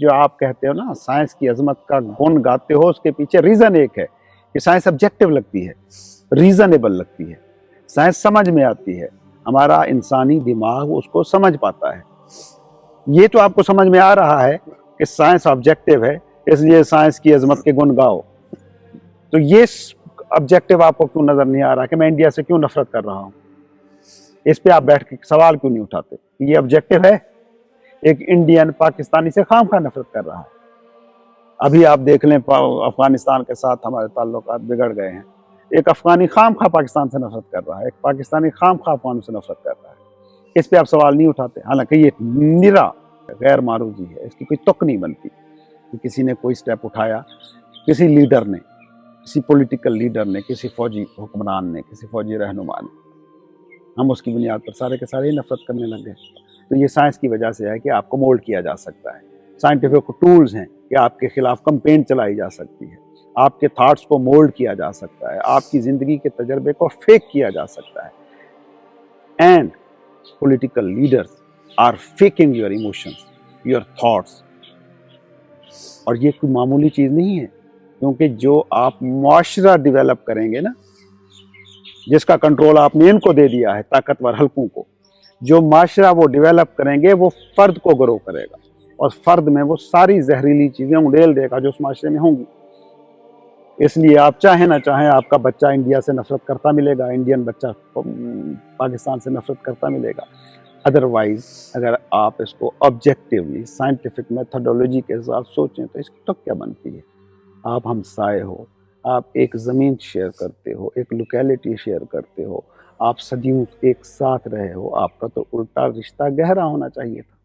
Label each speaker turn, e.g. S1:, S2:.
S1: جو آپ کہتے ہو نا سائنس کی عظمت کا گن گاتے ہو، اس کے پیچھے ریزن ایک ہے کہ سائنس آبجیکٹیو لگتی ہے، ریزنیبل لگتی ہے، سائنس سمجھ میں آتی ہے، ہمارا انسانی دماغ اس کو سمجھ پاتا ہے۔ یہ تو آپ کو سمجھ میں آ رہا ہے کہ سائنس آبجیکٹیو ہے، اس لیے سائنس کی عظمت کے گن گاؤ، تو یہ آبجیکٹیو آپ کو کیوں نظر نہیں آ رہا کہ میں انڈیا سے کیوں نفرت کر رہا ہوں؟ اس پہ آپ بیٹھ کے سوال کیوں نہیں اٹھاتے؟ یہ آبجیکٹیو ہے؟ ایک انڈین پاکستانی سے خام خواہ نفرت کر رہا ہے۔ ابھی آپ دیکھ لیں افغانستان کے ساتھ ہمارے تعلقات بگڑ گئے ہیں، ایک افغانی خام خواہ پاکستان سے نفرت کر رہا ہے، ایک پاکستانی خام خواہ افغان سے نفرت کر رہا ہے۔ اس پہ آپ سوال نہیں اٹھاتے، حالانکہ یہ نرا غیر معروضی ہے، اس کی کوئی تک نہیں بنتی کہ کسی نے کوئی سٹیپ اٹھایا، کسی لیڈر نے، کسی پولیٹیکل لیڈر نے، کسی فوجی حکمران نے، کسی فوجی رہنما نے، ہم اس کی بنیاد پر سارے کے سارے ہی نفرت کرنے لگ گئے۔ تو یہ سائنس کی وجہ سے ہے کہ آپ کو مولڈ کیا جا سکتا ہے، سائنٹیفک ٹولز ہیں کہ آپ کے خلاف کمپین چلائی جا سکتی ہے، آپ کے تھاٹس کو مولڈ کیا جا سکتا ہے، آپ کی زندگی کے تجربے کو فیک کیا جا سکتا ہے۔ And political leaders are faking your emotions, your thoughts, اور یہ کوئی معمولی چیز نہیں ہے، کیونکہ جو آپ معاشرہ ڈیولپ کریں گے نا، جس کا کنٹرول آپ نے ان کو دے دیا ہے، طاقتور حلقوں کو، جو معاشرہ وہ ڈیولپ کریں گے وہ فرد کو گرو کرے گا، اور فرد میں وہ ساری زہریلی چیزیں انڈیل دے گا جو اس معاشرے میں ہوں گی۔ اس لیے آپ چاہیں نہ چاہیں آپ کا بچہ انڈیا سے نفرت کرتا ملے گا، انڈین بچہ پاکستان سے نفرت کرتا ملے گا۔ ادروائز اگر آپ اس کو آبجیکٹیولی سائنٹیفک میتھڈولوجی کے ساتھ سوچیں تو اس کی تو کیا بنتی ہے؟ آپ ہمسائے ہو، آپ ایک زمین شیئر کرتے ہو، ایک لوکیلٹی شیئر کرتے ہو، آپ صدیوں ایک ساتھ رہے ہو، آپ کا تو الٹا رشتہ گہرا ہونا چاہیے تھا۔